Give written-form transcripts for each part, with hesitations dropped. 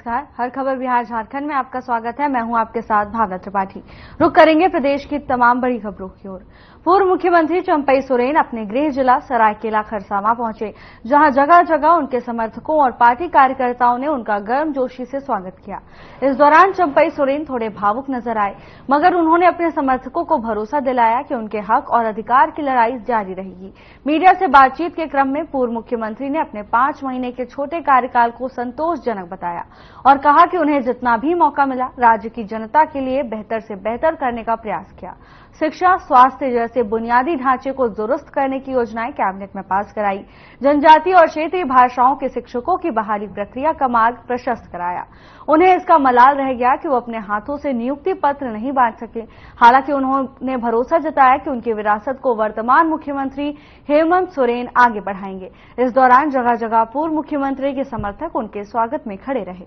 नमस्कार। हर खबर बिहार झारखंड में आपका स्वागत है। मैं हूं आपके साथ भावना त्रिपाठी। रुक करेंगे प्रदेश की तमाम बड़ी खबरों की ओर। पूर्व मुख्यमंत्री चंपई सोरेन अपने गृह जिला सरायकेला खरसावां पहुंचे, जहां जगह जगह उनके समर्थकों और पार्टी कार्यकर्ताओं ने उनका गर्मजोशी से स्वागत किया। इस दौरान चंपई सोरेन थोड़े भावुक नजर आए, मगर उन्होंने अपने समर्थकों को भरोसा दिलाया कि उनके हक और अधिकार की लड़ाई जारी रहेगी। मीडिया से बातचीत के क्रम में पूर्व मुख्यमंत्री ने अपने 5 महीने के छोटे कार्यकाल को संतोषजनक बताया और कहा कि उन्हें जितना भी मौका मिला राज्य की जनता के लिए बेहतर से बेहतर करने का प्रयास किया। शिक्षा, स्वास्थ्य जैसे बुनियादी ढांचे को दुरुस्त करने की योजनाएं कैबिनेट में पास कराई। जनजातीय और क्षेत्रीय भाषाओं के शिक्षकों की बहाली प्रक्रिया का मार्ग प्रशस्त कराया। उन्हें इसका मलाल रह गया कि वो अपने हाथों से नियुक्ति पत्र नहीं बांट सके। हालांकि उन्होंने भरोसा जताया कि उनकी विरासत को वर्तमान मुख्यमंत्री हेमंत सोरेन आगे बढ़ाएंगे। इस दौरान जगह जगह पूर्व मुख्यमंत्री के समर्थक उनके स्वागत में खड़े रहे।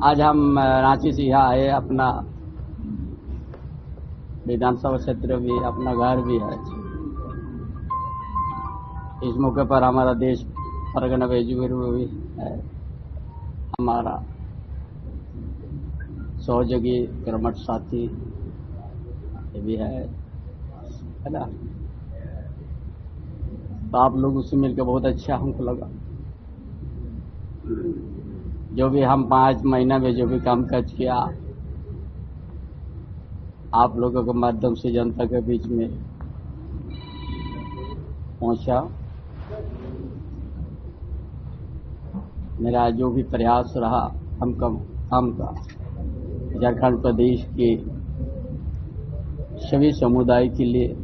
आज हम रांची से यहाँ आए, अपना विधानसभा क्षेत्र भी, अपना घर भी है। इस मौके पर हमारा देश परगना बेजुबिर भी है, हमारा सहयोगी कर्मठ साथी भी है ना। तो आप लोग उससे मिलकर बहुत अच्छा हमको लगा। जो भी हम 5 महीना में जो भी काम काज किया, आप लोगों के माध्यम से जनता के बीच में पहुंचा। मेरा जो भी प्रयास रहा हम का झारखंड प्रदेश के सभी समुदाय के लिए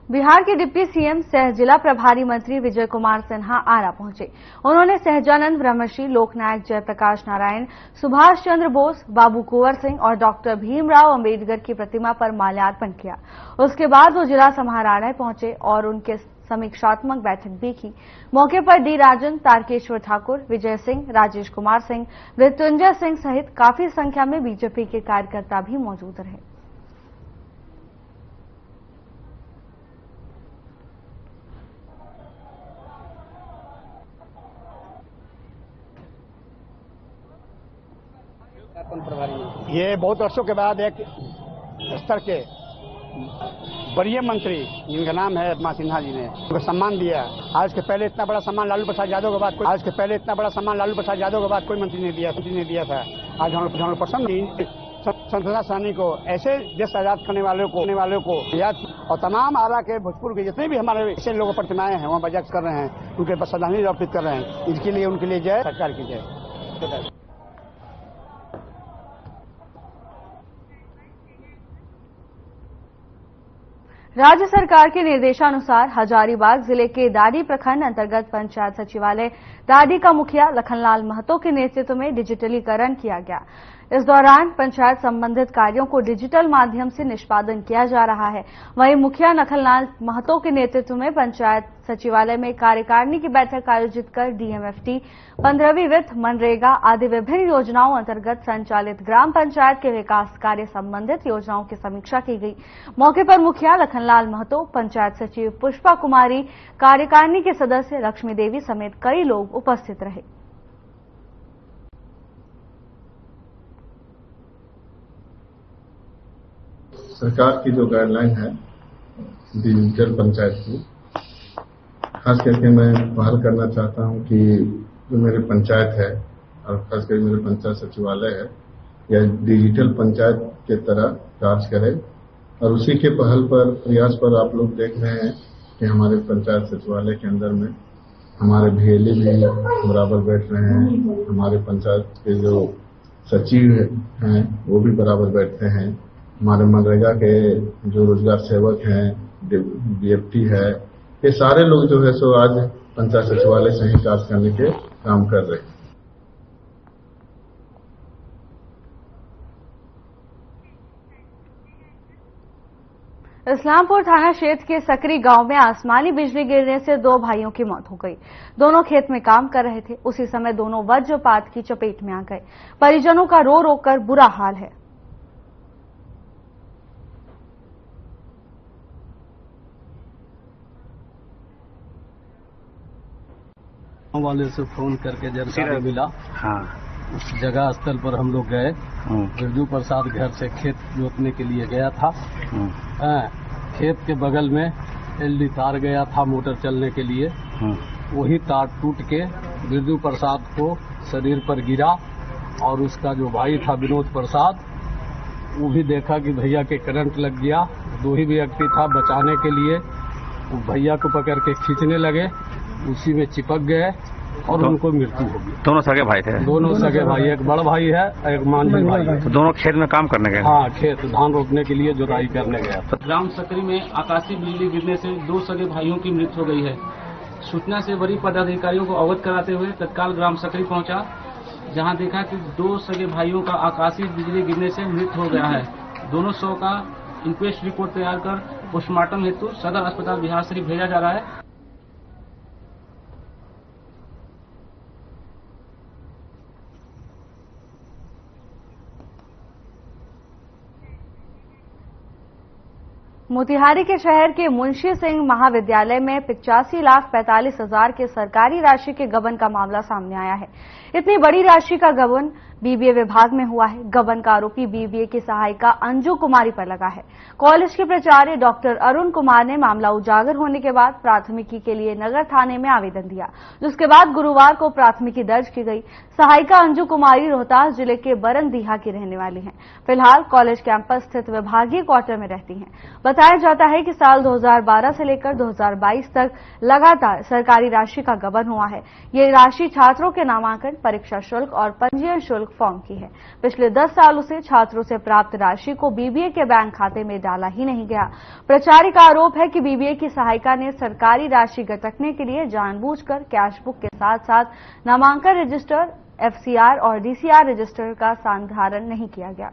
बिहार के डिप्टी सीएम सह जिला प्रभारी मंत्री विजय कुमार सिन्हा आरा पहुंचे। उन्होंने सहजानंद ब्रह्मश्री, लोकनायक जयप्रकाश नारायण, सुभाष चंद्र बोस, बाबू कुंवर सिंह और डॉक्टर भीमराव अंबेडकर की प्रतिमा पर माल्यार्पण किया। उसके बाद वो जिला समाहरणालय पहुंचे और उनके समीक्षात्मक बैठक भी की। मौके पर डी राजन, तारकेश्वर ठाकुर, विजय सिंह, राजेश कुमार सिंह, मृत्युंजय सिंह सहित काफी संख्या में बीजेपी के कार्यकर्ता भी मौजूद रहे। ये बहुत वर्षों के बाद एक स्तर के वरीय मंत्री जिनका नाम है मां सिन्हा जी ने उनको सम्मान दिया। आज के पहले इतना बड़ा सम्मान लालू प्रसाद यादव के बाद कोई मंत्री ने दिया था। आज हम प्रसन्न स्वतंत्रता सेनानी को, ऐसे देश आजाद करने वालों को याद, और तमाम आरा के भोजपुर के जितने भी हमारे ऐसे लोग प्रतिमाएं हैं वहाँ बजाज कर रहे हैं, उनके पास श्रद्धांजलि अर्पित कर रहे हैं। इसके लिए उनके लिए जय, सरकार की जय। राज्य सरकार के निर्देशानुसार हजारीबाग जिले के दादी प्रखंड अंतर्गत पंचायत सचिवालय दादी का मुखिया लखनलाल महतो के नेतृत्व में डिजिटलीकरण किया गया। इस दौरान पंचायत संबंधित कार्यों को डिजिटल माध्यम से निष्पादन किया जा रहा है। वहीं मुखिया लखनलाल महतो के नेतृत्व में पंचायत सचिवालय में कार्यकारिणी की बैठक आयोजित कर डीएमएफटी, 15वीं वित्त, मनरेगा आदि विभिन्न योजनाओं अंतर्गत संचालित ग्राम पंचायत के विकास कार्य संबंधित योजनाओं की समीक्षा की गई। मौके पर मुखिया लखनलाल महतो, पंचायत सचिव पुष्पा कुमारी, कार्यकारिणी के सदस्य लक्ष्मी देवी समेत कई लोग उपस्थित रहे। सरकार की जो गाइडलाइन है डिजिटल पंचायत की, खास करके मैं पहल करना चाहता हूं कि जो मेरे पंचायत है और खास करके मेरे पंचायत सचिवालय है, यह डिजिटल पंचायत के तरह कार्य करे। और उसी के पहल पर, प्रयास पर आप लोग देख रहे हैं कि हमारे पंचायत सचिवालय के अंदर में हमारे भीएलए भी बराबर बैठ रहे हैं, हमारे पंचायत के जो सचिव हैं वो भी बराबर बैठते हैं, हमारे मनरेगा के जो रोजगार सेवक हैं, डीएफटी है, ये सारे लोग जो है सो आज पंचायत सचिवालय से ही कार्य करने के काम कर रहे हैं। इस्लामपुर थाना क्षेत्र के सकरी गांव में आसमानी बिजली गिरने से 2 भाइयों की मौत हो गई। दोनों खेत में काम कर रहे थे। उसी समय दोनों वज्रपात की चपेट में आ गए। परिजनों का रो रो कर बुरा हाल है। गाँव वाले से फोन करके जानकारी मिला। हाँ। उस जगह स्थल पर हम लोग गए। बिरजू प्रसाद घर से खेत जोतने के लिए गया था। खेत के बगल में एलडी तार गया था मोटर चलने के लिए। वही तार टूट के बिरजू प्रसाद को शरीर पर गिरा और उसका जो भाई था विनोद प्रसाद, वो भी देखा कि भैया के करंट लग गया। 2 ही व्यक्ति था बचाने के लिए। वो भैया को पकड़ के खींचने लगे, उसी में चिपक गए और उनको मृत्यु हो गई। दोनों सगे भाई थे? दोनों सगे भाई, एक बड़ा भाई है, एक मांझी भाई है। तो दोनों खेत में काम करने गए? हाँ, खेत धान रोपने के लिए जुताई करने गया। ग्राम सकरी में आकाशीय बिजली गिरने से 2 सगे भाइयों की मृत्यु हो गई है। सूचना से वरीय पदाधिकारियों को अवगत कराते हुए तत्काल ग्राम सकरी पहुंचा, जहां देखा कि 2 सगे भाइयों का आकाशीय बिजली गिरने से मृत्यु हो गया है। दोनों शव का इंक्वेस्ट रिपोर्ट तैयार कर पोस्टमार्टम हेतु सदर अस्पताल बिहार शरीफ भेजा जा रहा है। मोतिहारी के शहर के मुंशी सिंह महाविद्यालय में 85,45,000 के सरकारी राशि के गबन का मामला सामने आया है। इतनी बड़ी राशि का गबन बीबीए विभाग में हुआ है। गबन का आरोपी बीबीए की सहायिका अंजू कुमारी पर लगा है। कॉलेज के प्राचार्य डॉक्टर अरुण कुमार ने मामला उजागर होने के बाद प्राथमिकी के लिए नगर थाने में आवेदन दिया, जिसके बाद गुरुवार को प्राथमिकी दर्ज की गई। सहायिका अंजू कुमारी रोहतास जिले के बरनदीहा की रहने वाली हैं। फिलहाल कॉलेज कैंपस स्थित विभागीय क्वार्टर में रहती हैं। बताया जाता है कि साल 2012 से लेकर 2022 तक लगातार सरकारी राशि का गबन हुआ है। ये राशि छात्रों के नामांकन, परीक्षा शुल्क और पंजीयन शुल्क फॉर्म की है। पिछले 10 सालों से छात्रों से प्राप्त राशि को बीबीए के बैंक खाते में डाला ही नहीं गया। प्राचार्य का आरोप है कि बीबीए की सहायिका ने सरकारी राशि गटकने के लिए जानबूझकर कैश बुक के साथ साथ नामांकन रजिस्टर, एफसीआर और डीसीआर रजिस्टर का संधारण नहीं किया गया।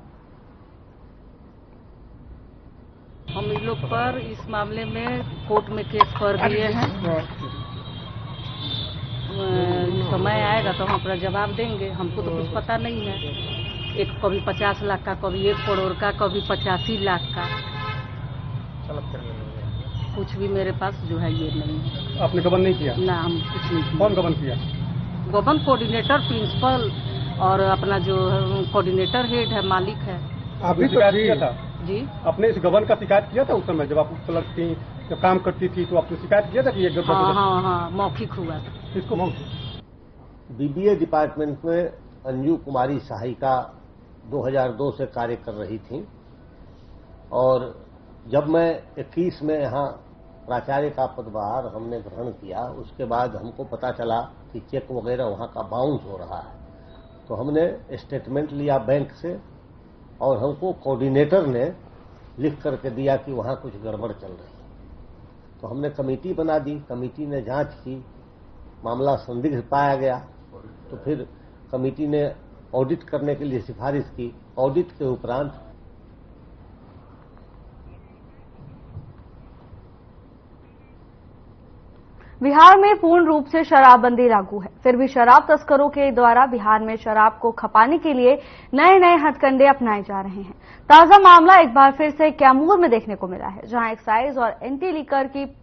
हम इन लोग पर इस मामले में कोर्ट में केस कर दिए हैं। समय आएगा तो हम अपना जवाब देंगे। हमको तो कुछ पता नहीं है। एक कभी 50 लाख का, कभी 1 करोड़ का, कभी 85 लाख का। कुछ भी मेरे पास जो है ये नहीं है। आपने गबन नहीं किया? ना, हम कुछ नहीं किया। कौन गबन किया? गबन कोऑर्डिनेटर, प्रिंसिपल और अपना जो कोऑर्डिनेटर हेड है, मालिक है। आपने शिकायत किया था? जी, आपने इस गबन का शिकायत किया था उस समय जब आप क्लर्क थी, जब काम करती थी, तो आपने शिकायत किया था कि ये गबन? हाँ, मौखिक हुआ था। इसको बीबीए डिपार्टमेंट में अंजू कुमारी सहायिका 2002 से कार्य कर रही थी और जब मैं 21 में यहाँ प्राचार्य का पदभार हमने ग्रहण किया, उसके बाद हमको पता चला कि चेक वगैरह वहाँ का बाउंस हो रहा है। तो हमने स्टेटमेंट लिया बैंक से और हमको कोऑर्डिनेटर ने लिख करके दिया कि वहाँ कुछ गड़बड़ चल रही है। तो हमने कमेटी बना दी। कमेटी ने जांच की, मामला संदिग्ध पाया गया, तो फिर कमेटी ने ऑडिट करने के लिए सिफारिश की। ऑडिट के उपरांत बिहार में पूर्ण रूप से शराबबंदी लागू है, फिर भी शराब तस्करों के द्वारा बिहार में शराब को खपाने के लिए नए नए हथकंडे अपनाए जा रहे हैं। ताजा मामला एक बार फिर से कैमूर में देखने को मिला है, जहां एक्साइज और एंटी लिकर की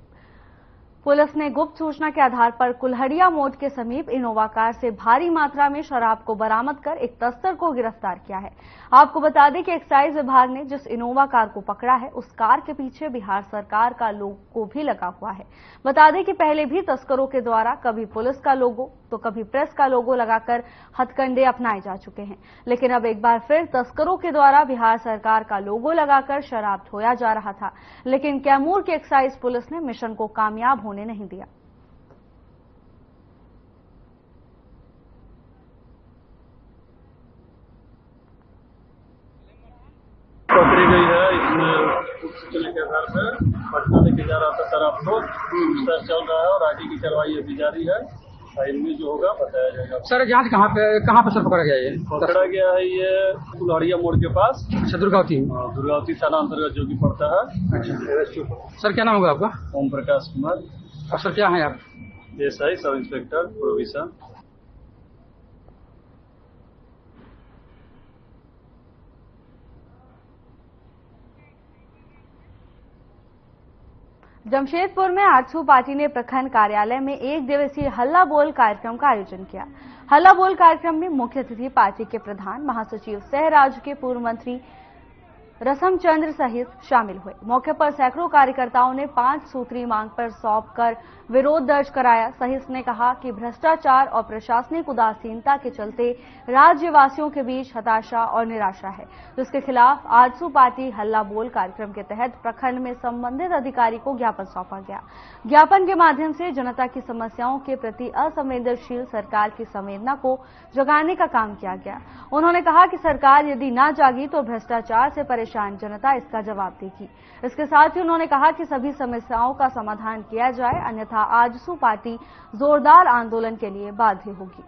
पुलिस ने गुप्त सूचना के आधार पर कुल्हड़िया मोड़ के समीप इनोवा कार से भारी मात्रा में शराब को बरामद कर एक तस्कर को गिरफ्तार किया है। आपको बता दें कि एक्साइज विभाग ने जिस इनोवा कार को पकड़ा है, उस कार के पीछे बिहार सरकार का लोगो भी लगा हुआ है। बता दें कि पहले भी तस्करों के द्वारा कभी पुलिस का लोगो तो कभी प्रेस का लोगो लगाकर हथकंडे अपनाए जा चुके हैं, लेकिन अब एक बार फिर तस्करों के द्वारा बिहार सरकार का लोगो लगाकर शराब ढोया जा रहा था, लेकिन कैमूर की एक्साइज पुलिस ने मिशन को कामयाब होने नहीं दिया। पकड़ी गई है। इसमें सूचना के आधार पर पटना लेके जा रहा था शराब को, सर्च चल रहा है और आगे की कार्रवाई अभी जारी है। फाइल में जो होगा बताया जाएगा। सर जांच कहाँ पे सर पकड़ा गया? ये पकड़ा गया है ये कुल्हाड़िया मोड़ के पास, दुर्गावती थाना अंतर्गत जो कि पड़ता है। अच्छा सर, क्या नाम होगा आपका? ओम प्रकाश कुमार। और सर क्या है आप? SI sub inspector provision. Jamshedpur में आजसू पार्टी ने प्रखंड कार्यालय में एक दिवसीय हल्ला बोल कार्यक्रम का आयोजन किया। हल्ला बोल कार्यक्रम में मुख्य अतिथि पार्टी के प्रधान महासचिव सह राज्य के पूर्व मंत्री रसम चंद्र सहित शामिल हुए। मौके पर सैकड़ों कार्यकर्ताओं ने 5 सूत्री मांग पर सौंपकर विरोध दर्ज कराया। सहित ने कहा कि भ्रष्टाचार और प्रशासनिक उदासीनता के चलते राज्यवासियों के बीच हताशा और निराशा है, जिसके खिलाफ आजसू पार्टी हल्ला बोल कार्यक्रम के तहत प्रखंड में संबंधित अधिकारी को ज्ञापन सौंपा गया। ज्ञापन के माध्यम से जनता की समस्याओं के प्रति असंवेदनशील सरकार की संवेदना को जगाने का काम किया गया। उन्होंने कहा कि सरकार यदि ना जागी तो भ्रष्टाचार से परेशान जनता इसका जवाब देगी। इसके साथ ही उन्होंने कहा कि सभी समस्याओं का समाधान किया जाए, अन्यथा आजसू पार्टी जोरदार आंदोलन के लिए बाध्य होगी।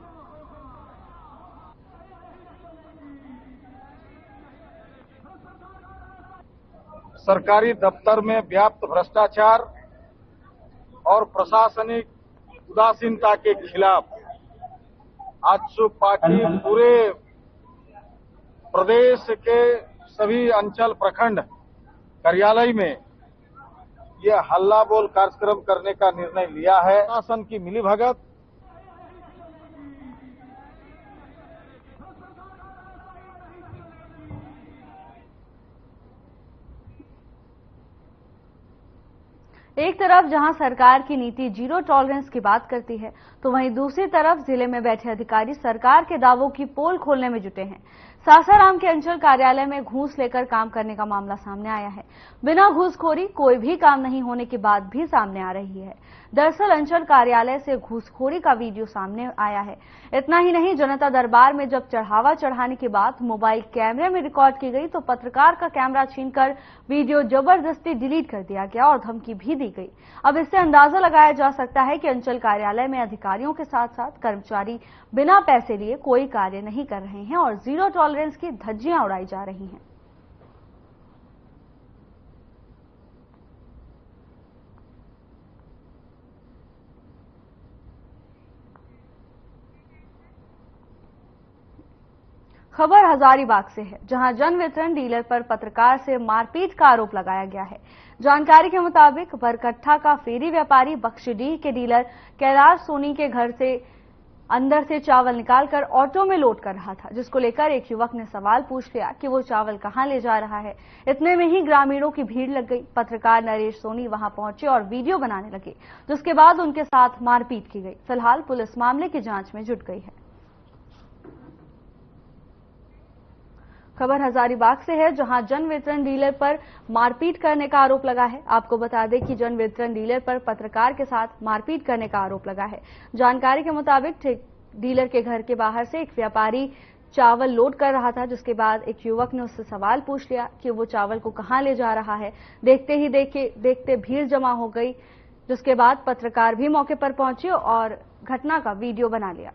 सरकारी दफ्तर में व्याप्त भ्रष्टाचार और प्रशासनिक उदासीनता के खिलाफ आजसू पार्टी पूरे प्रदेश के सभी अंचल प्रखंड कार्यालय में यह हल्ला बोल कार्यक्रम करने का निर्णय लिया है। शासन की मिलीभगत, एक तरफ जहां सरकार की नीति जीरो टॉलरेंस की बात करती है, तो वहीं दूसरी तरफ जिले में बैठे अधिकारी सरकार के दावों की पोल खोलने में जुटे हैं। सासाराम के अंचल कार्यालय में घूस लेकर काम करने का मामला सामने आया है। बिना घूसखोरी कोई भी काम नहीं होने की बात भी सामने आ रही है। दरअसल अंचल कार्यालय से घूसखोरी का वीडियो सामने आया है। इतना ही नहीं, जनता दरबार में जब चढ़ावा चढ़ाने की बात मोबाइल कैमरे में रिकॉर्ड की गई तो पत्रकार का कैमरा छीनकर वीडियो जबरदस्ती डिलीट कर दिया गया और धमकी भी दी गई। अब इससे अंदाजा लगाया जा सकता है कि अंचल कार्यालय में अधिकारियों के साथ साथ कर्मचारी बिना पैसे लिए कोई कार्य नहीं कर रहे हैं और जीरो टॉलरेंस की धज्जियां उड़ाई जा रही हैं। खबर हजारीबाग से है, जहां जन वितरण डीलर पर पत्रकार से मारपीट का आरोप लगाया गया है। जानकारी के मुताबिक बरकट्ठा का फेरी व्यापारी बख्शीडीह के डीलर कैलाश सोनी के घर से अंदर से चावल निकालकर ऑटो में लोड कर रहा था, जिसको लेकर एक युवक ने सवाल पूछ लिया कि वो चावल कहां ले जा रहा है। इतने में ही ग्रामीणों की भीड़ लग गई। पत्रकार नरेश सोनी वहां पहुंचे और वीडियो बनाने लगे, जिसके बाद उनके साथ मारपीट की गई। फिलहाल पुलिस मामले की जांच में जुट गई है। खबर हजारीबाग से है, जहां जन वितरण डीलर पर मारपीट करने का आरोप लगा है। आपको बता दें कि जन वितरण डीलर पर पत्रकार के साथ मारपीट करने का आरोप लगा है। जानकारी के मुताबिक डीलर के घर के बाहर से एक व्यापारी चावल लोड कर रहा था, जिसके बाद एक युवक ने उससे सवाल पूछ लिया कि वो चावल को कहां ले जा रहा है। देखते भीड़ जमा हो गई, जिसके बाद पत्रकार भी मौके पर पहुंचे और घटना का वीडियो बना लिया।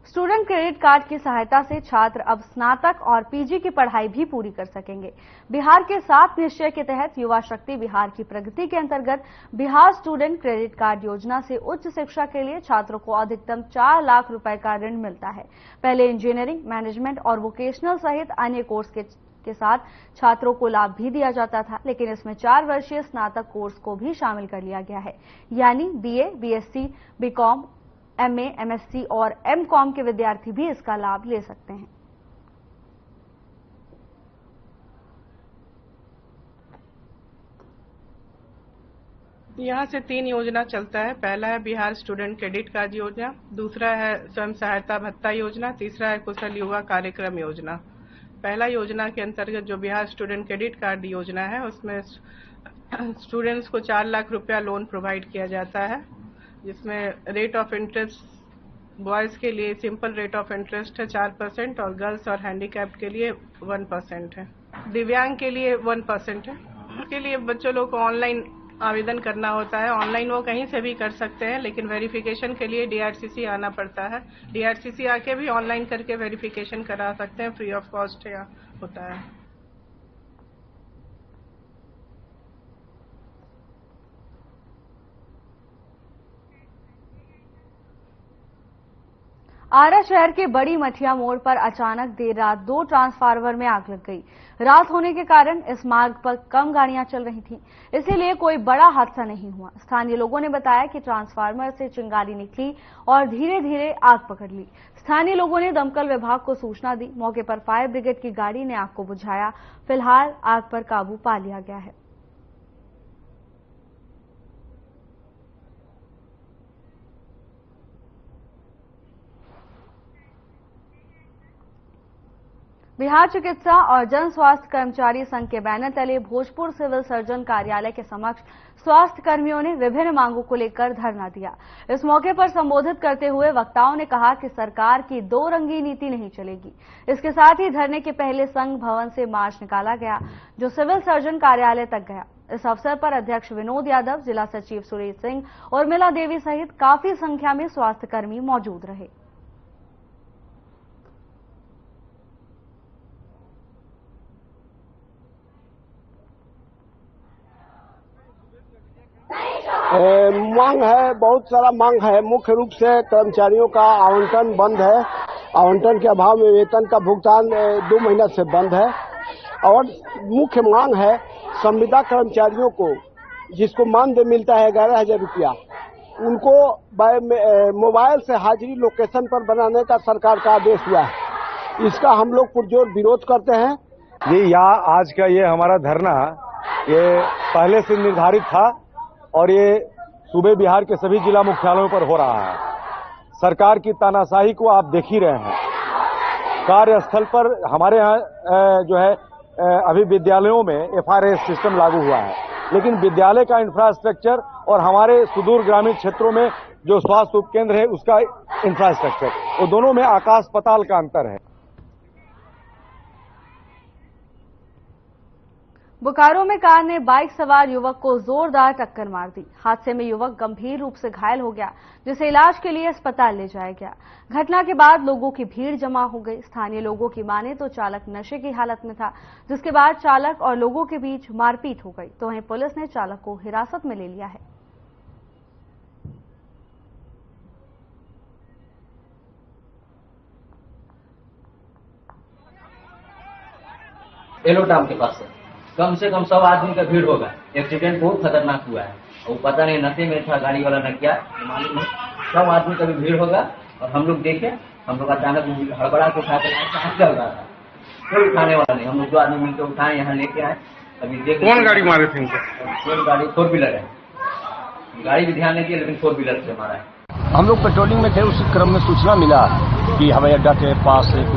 स्टूडेंट क्रेडिट कार्ड की सहायता से छात्र अब स्नातक और पीजी की पढ़ाई भी पूरी कर सकेंगे। बिहार के 7 निश्चय के तहत युवा शक्ति बिहार की प्रगति के अंतर्गत बिहार स्टूडेंट क्रेडिट कार्ड योजना से उच्च शिक्षा के लिए छात्रों को अधिकतम 4 लाख रुपए का ऋण मिलता है। पहले इंजीनियरिंग, मैनेजमेंट और वोकेशनल सहित अन्य कोर्स के साथ छात्रों को लाभ भी दिया जाता था, लेकिन इसमें 4 वर्षीय स्नातक कोर्स को भी शामिल कर लिया गया है। यानी BA, BSc, BCom, MA, MSc और एमकॉम के विद्यार्थी भी इसका लाभ ले सकते हैं। यहाँ से 3 योजना चलता है। पहला है बिहार स्टूडेंट क्रेडिट कार्ड योजना, दूसरा है स्वयं सहायता भत्ता योजना, तीसरा है कुशल युवा कार्यक्रम योजना। पहला योजना के अंतर्गत जो बिहार स्टूडेंट क्रेडिट कार्ड योजना है, उसमें स्टूडेंट्स को 4 लाख रुपया लोन प्रोवाइड किया जाता है, जिसमें रेट ऑफ इंटरेस्ट बॉयज के लिए सिंपल रेट ऑफ इंटरेस्ट है 4% और गर्ल्स और हैंडीकैप्ड के लिए 1% है। दिव्यांग के लिए 1% है। उसके लिए बच्चों लोग को ऑनलाइन आवेदन करना होता है। ऑनलाइन वो कहीं से भी कर सकते हैं, लेकिन वेरिफिकेशन के लिए डीआरसीसी आना पड़ता है। डीआरसीसी आके भी ऑनलाइन करके वेरिफिकेशन करा सकते हैं, फ्री ऑफ कॉस्ट होता है। आरा शहर के बड़ी मठिया मोड़ पर अचानक देर रात 2 ट्रांसफार्मर में आग लग गई। रात होने के कारण इस मार्ग पर कम गाड़ियां चल रही थीं, इसीलिए कोई बड़ा हादसा नहीं हुआ। स्थानीय लोगों ने बताया कि ट्रांसफार्मर से चिंगारी निकली और धीरे धीरे आग पकड़ ली। स्थानीय लोगों ने दमकल विभाग को सूचना दी। मौके पर फायर ब्रिगेड की गाड़ी ने आग को बुझाया। फिलहाल आग पर काबू पा लिया गया है। बिहार चिकित्सा और जन स्वास्थ्य कर्मचारी संघ के बैनर तले भोजपुर सिविल सर्जन कार्यालय के समक्ष स्वास्थ्य कर्मियों ने विभिन्न मांगों को लेकर धरना दिया। इस मौके पर संबोधित करते हुए वक्ताओं ने कहा कि सरकार की 2 रंगी नीति नहीं चलेगी। इसके साथ ही धरने के पहले संघ भवन से मार्च निकाला गया, जो सिविल सर्जन कार्यालय तक गया। इस अवसर पर अध्यक्ष विनोद यादव, जिला सचिव सुरेश सिंह और मिला देवी सहित काफी संख्या में स्वास्थ्य कर्मी मौजूद रहे। मांग है, बहुत सारा मांग है। मुख्य रूप से कर्मचारियों का आवंटन बंद है। आवंटन के अभाव में वेतन का भुगतान 2 महीना से बंद है। और मुख्य मांग है संविदा कर्मचारियों को, जिसको मानदेय मिलता है 11,000 रुपया, उनको मोबाइल से हाजिरी लोकेशन पर बनाने का सरकार का आदेश हुआ है। इसका हम लोग पुरजोर विरोध करते हैं। जी, आज का ये हमारा धरना ये पहले से निर्धारित था और ये सूबे बिहार के सभी जिला मुख्यालयों पर हो रहा है। सरकार की तानाशाही को आप देख ही रहे हैं। कार्यस्थल पर हमारे यहाँ जो है अभी विद्यालयों में एफआरएस सिस्टम लागू हुआ है, लेकिन विद्यालय का इंफ्रास्ट्रक्चर और हमारे सुदूर ग्रामीण क्षेत्रों में जो स्वास्थ्य उपकेंद्र है उसका इंफ्रास्ट्रक्चर, वो दोनों में आकाश पाताल का अंतर है। बोकारो में कार ने बाइक सवार युवक को जोरदार टक्कर मार दी। हादसे में युवक गंभीर रूप से घायल हो गया, जिसे इलाज के लिए अस्पताल ले जाया गया। घटना के बाद लोगों की भीड़ जमा हो गई। स्थानीय लोगों की माने तो चालक नशे की हालत में था, जिसके बाद चालक और लोगों के बीच मारपीट हो गई, तो वहीं पुलिस ने चालक को हिरासत में ले लिया है। एलोटाम के पास कम से कम 100 आदमी का भीड़ होगा। एक्सीडेंट बहुत खतरनाक हुआ है। वो पता नहीं नशे में था गाड़ी वाला न क्या मालूम नहीं। 100 आदमी का भी भीड़ होगा। और हम लोग देखे, हम लोग अचानक हड़बड़ा को उठा कर चल रहा था। कोई उठाने वाला नहीं। हम लोग 2 आदमी मिलकर उठाए, यहाँ लेके आए। अभी देख कौन गाड़ी मारे थे इनको? कोई गाड़ी 4 व्हीलर है। गाड़ी भी ध्यान नहीं दिया, लेकिन 4 व्हीलर से मारा है। हम लोग पेट्रोलिंग में थे, उस क्रम में सूचना मिला कि हवाई अड्डा के पास एक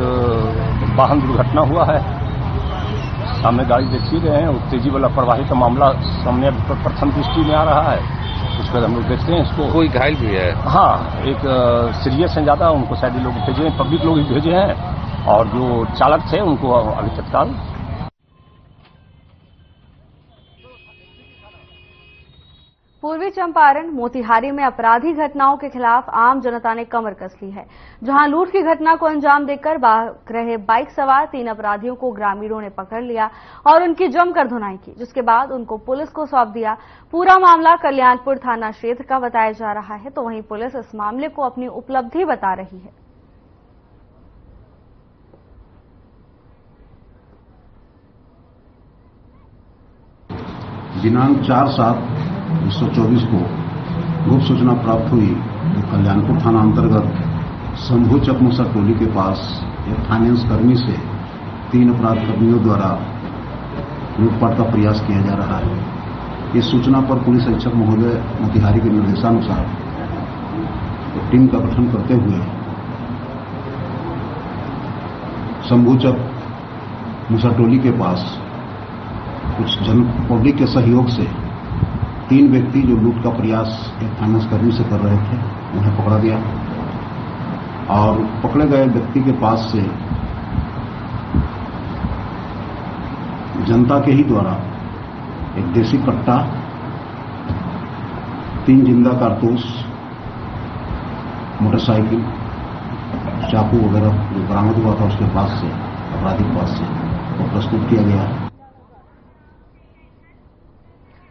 वाहन दुर्घटना हुआ है। सामने गाड़ी देख ही रहे हैं, तेजी वाला प्रवाही का मामला सामने प्रथम दृष्टि में आ रहा है। उस पर हम लोग देखते हैं इसको। कोई घायल भी है? हाँ, एक सीरियस है ज्यादा, उनको शायद लोग भेजे हैं, पब्लिक लोग ही भेजे हैं। और जो चालक थे उनको अभी तत्काल। पूर्वी चंपारण मोतिहारी में आपराधिक घटनाओं के खिलाफ आम जनता ने कमर कस ली है। जहां लूट की घटना को अंजाम देकर भाग रहे बाइक सवार 3 अपराधियों को ग्रामीणों ने पकड़ लिया और उनकी जमकर धुनाई की, जिसके बाद उनको पुलिस को सौंप दिया। पूरा मामला कल्याणपुर थाना क्षेत्र का बताया जा रहा है, तो वहीं पुलिस इस मामले को अपनी उपलब्धि बता रही है। दिनांक 4/7/2024 को गुप्त सूचना प्राप्त हुई कि कल्याणपुर थाना अंतर्गत शंभू चकमुसा टोली के पास एक फाइनेंस कर्मी से 3 अपराध कर्मियों द्वारा लूटपाट का प्रयास किया जा रहा है। इस सूचना पर पुलिस अधीक्षक महोदय मोतिहारी के निर्देशानुसार एक टीम का गठन करते हुए शंभू चकमुसा टोली के पास कुछ जन पब्लिक के सहयोग से 3 व्यक्ति जो लूट का प्रयास एक फाइनेंस कर्मी से कर रहे थे, उन्हें पकड़ा गया। और पकड़े गए व्यक्ति के पास से जनता के ही द्वारा एक देसी कट्टा 3 जिंदा कारतूस, मोटरसाइकिल, चाकू वगैरह जो बरामद हुआ था उसके पास से, आपराधिक पास से, वो प्रस्तुत किया गया है।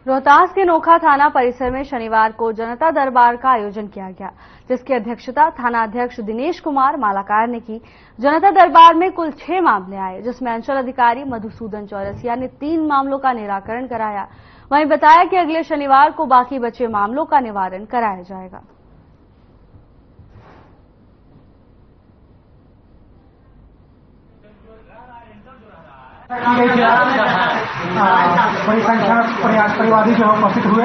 रोहतास के नोखा थाना परिसर में शनिवार को जनता दरबार का आयोजन किया गया, जिसकी अध्यक्षता थाना अध्यक्ष दिनेश कुमार मालाकार ने की। जनता दरबार में कुल 6 मामले आए, जिसमें अंचल अधिकारी मधुसूदन चौरसिया ने 3 मामलों का निराकरण कराया। वहीं बताया कि अगले शनिवार को बाकी बचे मामलों का निवारण कराया जाएगा। बड़ी संख्या में परिवादी जो उपस्थित हुए।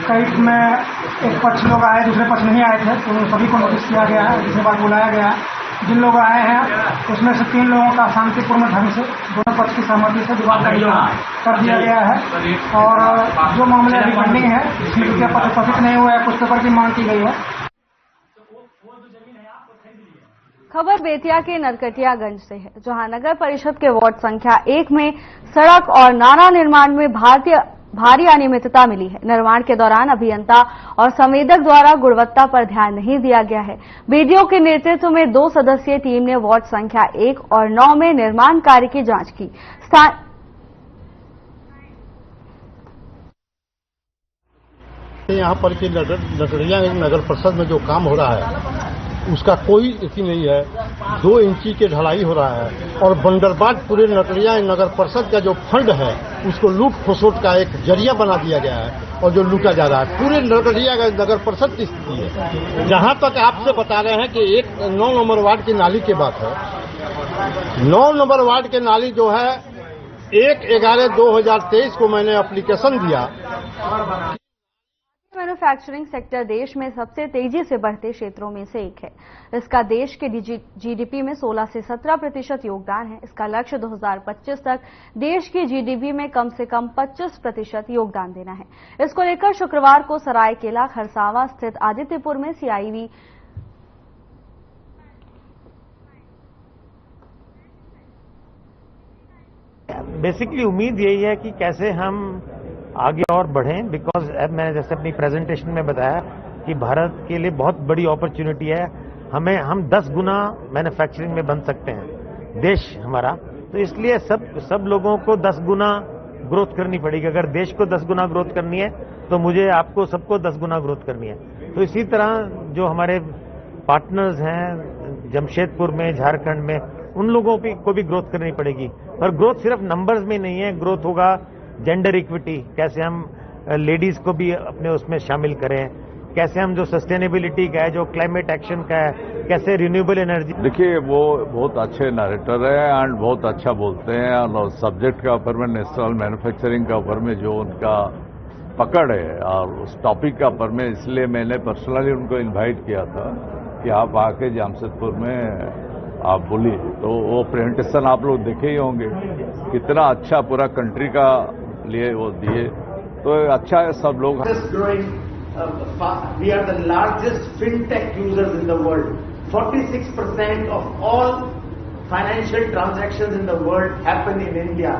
कई में एक पक्ष लोग आए, दूसरे पक्ष नहीं आए थे, तो सभी को नोटिस किया गया है, दूसरे बार बुलाया गया है। जिन लोग आए हैं उसमें से 3 लोगों का शांतिपूर्ण ढंग से दोनों पक्ष की सहमति से विवाद कर दिया गया है। और जो मामले अभी पेंडिंग है, जिसमें पक्ष उपस्थित नहीं हुआ है, कुछ पेपर की मांग की गई है। खबर बेतिया के नरकटियागंज से है, जहां नगर परिषद के वार्ड संख्या 1 में सड़क और नाला निर्माण में भारी अनियमितता मिली है। निर्माण के दौरान अभियंता और संवेदक द्वारा गुणवत्ता पर ध्यान नहीं दिया गया है। बीडीओ के नेतृत्व में 2 सदस्यीय टीम ने वार्ड संख्या 1 और 9 में निर्माण कार्य की जांच की। यहाँ पर की नरकटियागंज नगर परिषद में जो काम हो रहा है उसका कोई इसी नहीं है। 2 इंची के ढलाई हो रहा है और बंदरबाट पूरे नरकटियागंज नगर परिषद का जो फंड है उसको लूट खसोट का एक जरिया बना दिया गया है और जो लूटा जा रहा है पूरे नरकटियागंज नगर परिषद की स्थिति है। जहां तक आपसे बता रहे हैं कि 9 नंबर वार्ड की नाली की बात है। 9 नंबर वार्ड की नाली जो है 1/11/2023 को मैंने एप्लीकेशन दिया। मैन्युफैक्चरिंग सेक्टर देश में सबसे तेजी से बढ़ते क्षेत्रों में से एक है। इसका देश के जीडीपी में 16 से 17% योगदान है। इसका लक्ष्य 2025 तक देश की जीडीपी में कम से कम 25% योगदान देना है। इसको लेकर शुक्रवार को सरायकेला खरसावां स्थित आदित्यपुर में सीआईवी बेसिकली उम्मीद यही है कि कैसे हम आगे और बढ़ें, बिकॉज अब मैंने जैसे अपनी प्रेजेंटेशन में बताया कि भारत के लिए बहुत बड़ी अपॉर्चुनिटी है। हम 10 गुना मैन्युफैक्चरिंग में बन सकते हैं देश हमारा, तो इसलिए सब लोगों को 10 गुना ग्रोथ करनी पड़ेगी। अगर देश को 10 गुना ग्रोथ करनी है तो मुझे आपको सबको 10 गुना ग्रोथ करनी है। तो इसी तरह जो हमारे पार्टनर्स हैं जमशेदपुर में, झारखंड में, उन लोगों को भी ग्रोथ करनी पड़ेगी। और ग्रोथ सिर्फ नंबर्स में नहीं है, ग्रोथ होगा जेंडर इक्विटी, कैसे हम लेडीज को भी अपने उसमें शामिल करें, कैसे हम जो सस्टेनेबिलिटी का है, जो क्लाइमेट एक्शन का है, कैसे रिन्यूएबल एनर्जी। देखिए वो बहुत अच्छे नरेटर है एंड बहुत अच्छा बोलते हैं और सब्जेक्ट का ऊपर में नेशनल मैन्युफैक्चरिंग का ऊपर में जो उनका पकड़ है और उस टॉपिक का ऊपर में, इसलिए मैंने पर्सनली उनको इन्वाइट किया था कि आप आके जमशेदपुर में आप बोलिए। तो वो प्रेजेंटेशन आप लोग देखे ही होंगे, कितना अच्छा पूरा कंट्री का लिए वो दिए, तो अच्छा है सब लोग। We are the largest fintech users in the world. 46% of all financial transactions in the world happen in India,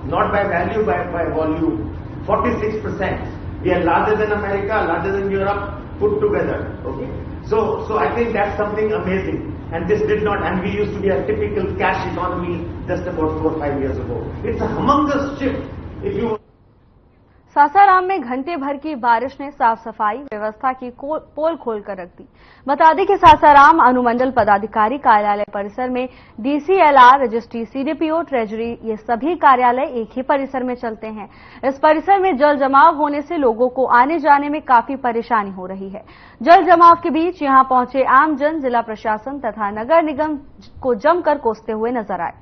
not by value, but by volume. 46%. We are larger than America, larger than Europe put together. Okay. So I think that's something amazing. And this did not, and we used to be a typical cash economy just about 4 or 5 years ago. It's a humongous shift. If you Sasaram में घंटे भर की बारिश ने साफ सफाई व्यवस्था की पोल खोलकर रख दी। बता दें कि सासाराम अनुमंडल पदाधिकारी कार्यालय परिसर में डीसीएलआर, रजिस्ट्री, सीडीपीओ, ट्रेजरी, ये सभी कार्यालय एक ही परिसर में चलते हैं। इस परिसर में जल जमाव होने से लोगों को आने जाने में काफी परेशानी हो रही है। जल जमाव के बीच यहां पहुंचे आमजन जिला प्रशासन तथा नगर निगम को जमकर कोसते हुए नजर आए।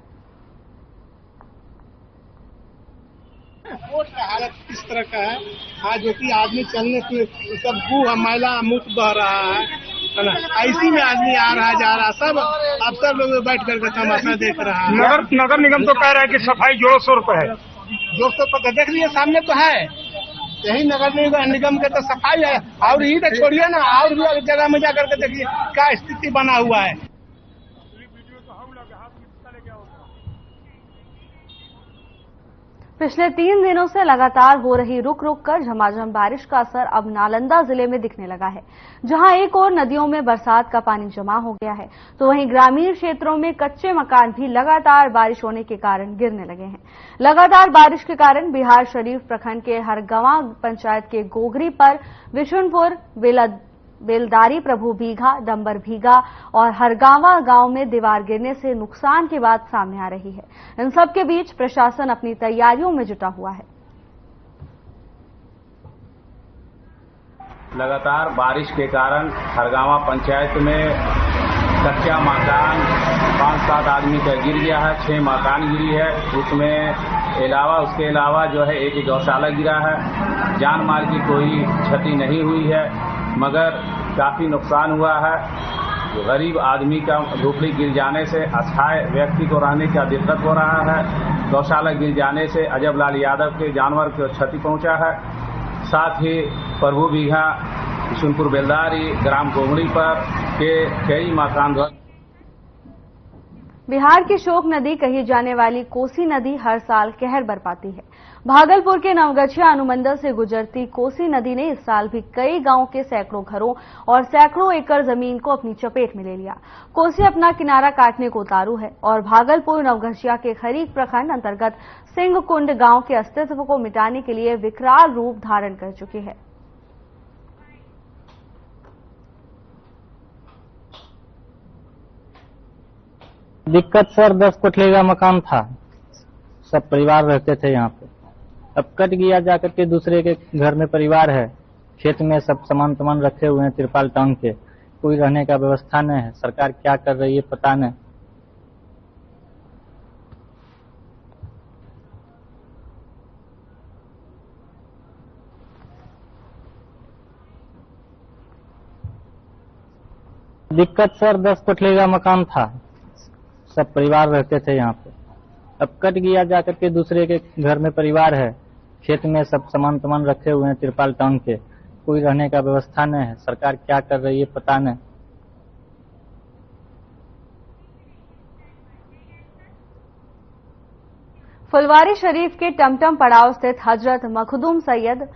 रोड का हालत इस तरह का है आज, जो कि आदमी चलने से सब मैला मुख बह रहा है ना। ऐसी में आदमी आ रहा जा रहा, सब अफसर लोग बैठ करके तमाशा देख रहा है। नगर निगम तो कह रहा है कि सफाई जोरों शोर पर है। जोर शोर पर देख लीजिए, सामने तो है यही नगर निगम के तो सफाई है। और ही तो छोड़िए ना, और भी जगह में जाकर के देखिए क्या स्थिति बना हुआ है। पिछले 3 दिनों से लगातार हो रही रुक रुक कर झमाझम बारिश का असर अब नालंदा जिले में दिखने लगा है, जहां एक और नदियों में बरसात का पानी जमा हो गया है, तो वहीं ग्रामीण क्षेत्रों में कच्चे मकान भी लगातार बारिश होने के कारण गिरने लगे हैं। लगातार बारिश के कारण बिहार शरीफ प्रखंड के हरगांवा पंचायत के गोगरी पर विशुनपुर, बेलदारी प्रभु भीगा, डंबर भीगा और हरगांवा गांव में दीवार गिरने से नुकसान की बात सामने आ रही है। इन सब के बीच प्रशासन अपनी तैयारियों में जुटा हुआ है। लगातार बारिश के कारण हरगांवा पंचायत में कच्चा मकान 5-7 आदमी का गिर गया है, 6 मकान गिरी है। उसके अलावा जो है एक गौशाला गिरा है। जान माल की कोई क्षति नहीं हुई है, मगर काफी नुकसान हुआ है। गरीब आदमी का झोपड़ी गिर जाने से अस्थायी व्यक्ति को रहने का दिक्कत हो रहा है। गौशाला गिर जाने से अजब लाल यादव के जानवर को क्षति पहुंचा है। साथ ही प्रभु बीघा, विशुनपुर बेलदारी, ग्राम गोगड़ी पर के कई मकान ध्वस्त। बिहार की शोक नदी कही जाने वाली कोसी नदी हर साल कहर बरपाती है। भागलपुर के नवगछिया अनुमंडल से गुजरती कोसी नदी ने इस साल भी कई गांवों के सैकड़ों घरों और सैकड़ों एकड़ जमीन को अपनी चपेट में ले लिया। कोसी अपना किनारा काटने को उतारू है और भागलपुर नवगछिया के खरीक प्रखंड अंतर्गत सिंहकुंड गांव के अस्तित्व को मिटाने के लिए विकराल रूप धारण कर चुकी है। दिक्कत सर 10 कोठली का मकान था, सब परिवार रहते थे यहाँ पे। अब कट गया जाकर के दूसरे के घर में परिवार है, खेत में सब सामान रखे हुए हैं तिरपाल टांग के, कोई रहने का व्यवस्था नहीं है। सरकार क्या कर रही है पता नहीं। दिक्कत सर 10 कोठली का मकान था, सब परिवार रहते थे यहाँ पे। अब कट गया जाकर के दूसरे के घर में परिवार है, खेत में सब सामान रखे हुए हैं तिरपाल टांग के, कोई रहने का व्यवस्था नहीं है। सरकार क्या कर रही है पता नहीं। फुलवारी शरीफ के टमटम पड़ाव स्थित हजरत मखदूम सैयद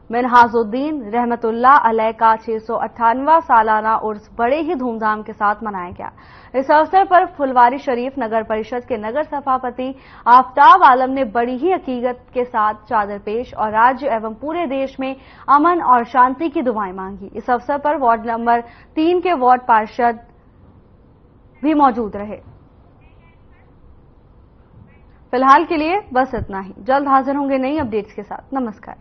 मिनहाजुद्दीन रहमतुल्लाह अलैह का 698वां सालाना उर्स बड़े ही धूमधाम के साथ मनाया गया। इस अवसर पर फुलवारी शरीफ नगर परिषद के नगर सभापति आफ्ताब आलम ने बड़ी ही हकीकत के साथ चादर पेश और राज्य एवं पूरे देश में अमन और शांति की दुआएं मांगी। इस अवसर पर वार्ड नंबर 3 के वार्ड पार्षद भी मौजूद रहे। फिलहाल के लिए बस इतना ही। जल्द हाजिर होंगे नई अपडेट्स के साथ। नमस्कार।